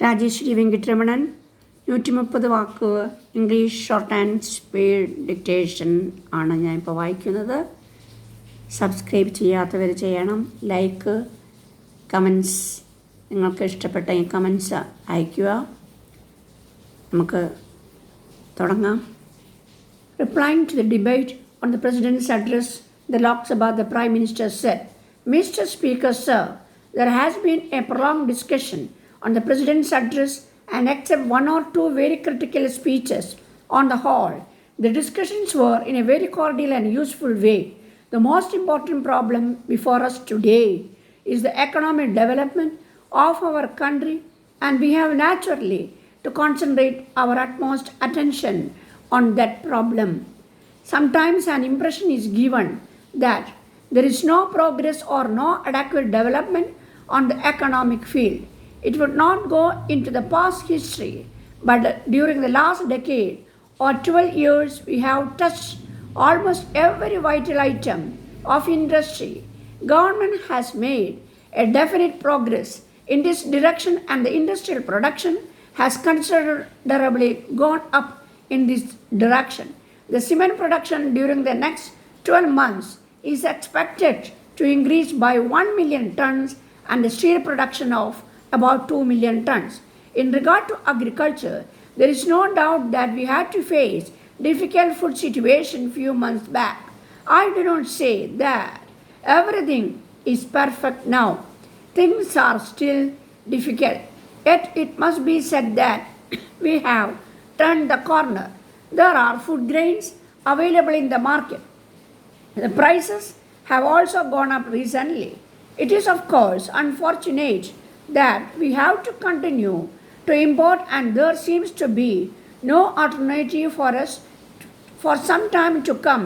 രാജേശ്വരി വെങ്കിട്ടരമണൻ 130 വാക്ക് English shorthand speed dictation ആണ് ഞാനിപ്പോൾ വായിക്കുന്നത്. സബ്സ്ക്രൈബ് ചെയ്യാത്തവർ ചെയ്യണം. ലൈക്ക്, കമൻസ്, നിങ്ങൾക്ക് ഇഷ്ടപ്പെട്ട ഈ കമൻസ് അയയ്ക്കുക. നമുക്ക് തുടങ്ങാം. Replying to the debate on the President's address, the Lok Sabha, the Prime Minister said, Mr. Speaker, sir, there has been a prolonged discussion on the President's address and except one or two very critical speeches on the whole, the discussions were in a very cordial and useful way. The most important problem before us today is the economic development of our country, and we have naturally to concentrate our utmost attention on that problem. Sometimes an impression is given that there is no progress or no adequate development on the economic field. It would not go into the past history, but during the last decade or 12 years, we have touched almost every vital item of industry. Government has made a definite progress in this direction, and the industrial production has considerably gone up in this direction. The cement production during the next 12 months is expected to increase by 1 million tons and the steel production of about 2 million tons. In regard to agriculture, there is no doubt that we had to face difficult food situation few months back. I do not say that everything is perfect now. Things are still difficult. Yet it must be said that we have turned the corner. There are food grains available in the market. The prices have also gone up recently. It is, of course, unfortunate that we have to continue to import, and there seems to be no alternative for us for some time to come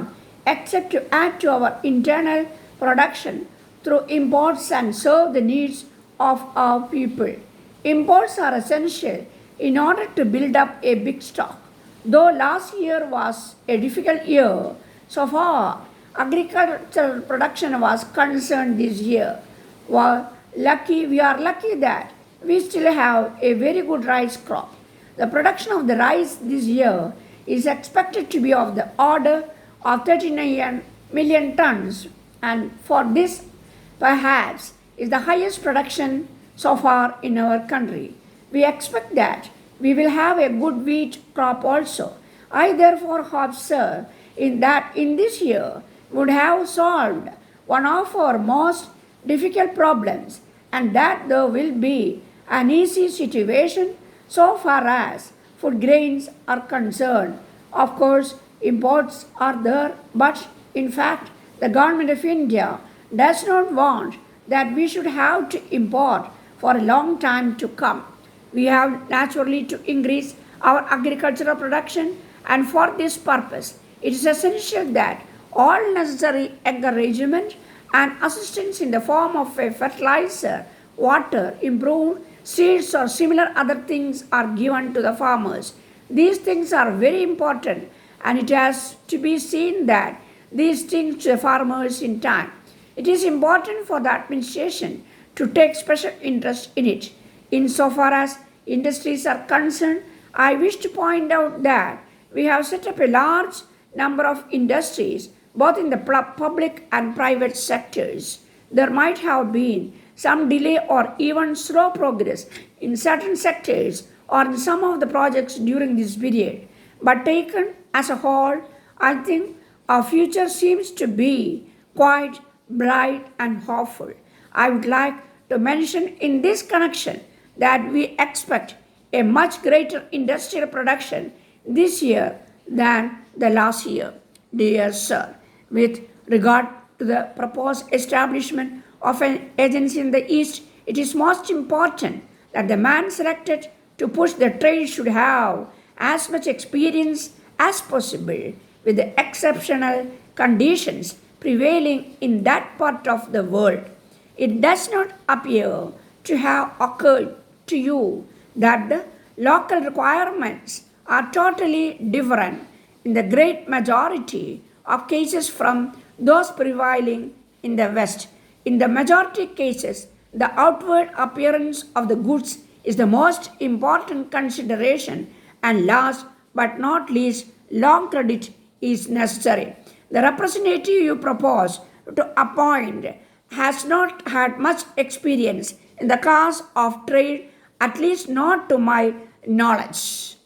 except to add to our internal production through imports and serve the needs of our people. Imports are essential in order to build up a big stock. Though last year was a difficult year, so far agricultural production was concerned this year. We are lucky that we still have a very good rice crop. The production of the rice this year is expected to be of the order of 39 million tons, and for this perhaps is the highest production so far in our country. We expect that we will have a good wheat crop also. I therefore hope, sir, in this year would have solved one of our most difficult problems, and that there will be an easy situation so far as food grains are concerned. Of course, imports are there, but in fact, the government of India does not want that we should have to import for a long time to come. We have naturally to increase our agricultural production, and for this purpose, it is essential that all necessary encouragement and assistance in the form of a fertilizer, water, improved seeds, or similar other things are given to the farmers. These things are very important, and it has to be seen that these things to the farmers in time. It is important for the administration to take special interest in it. Insofar as industries are concerned, I wish to point out that we have set up a large number of industries both in the public and private sectors. There might have been some delay or even slow progress in certain sectors or in some of the projects during this period. But taken as a whole, I think our future seems to be quite bright and hopeful. I would like to mention in this connection that we expect a much greater industrial production this year than the last year. Dear sir, with regard to the proposed establishment of an agency in the East, it is most important that the man selected to push the trade should have as much experience as possible with the exceptional conditions prevailing in that part of the world. It does not appear to have occurred to you that the local requirements are totally different in the great majority of cases from those prevailing in the West. In the majority cases, the outward appearance of the goods is the most important consideration. And last but not least, long credit is necessary. The representative you propose to appoint has not had much experience in the cause of trade, at least not to my knowledge.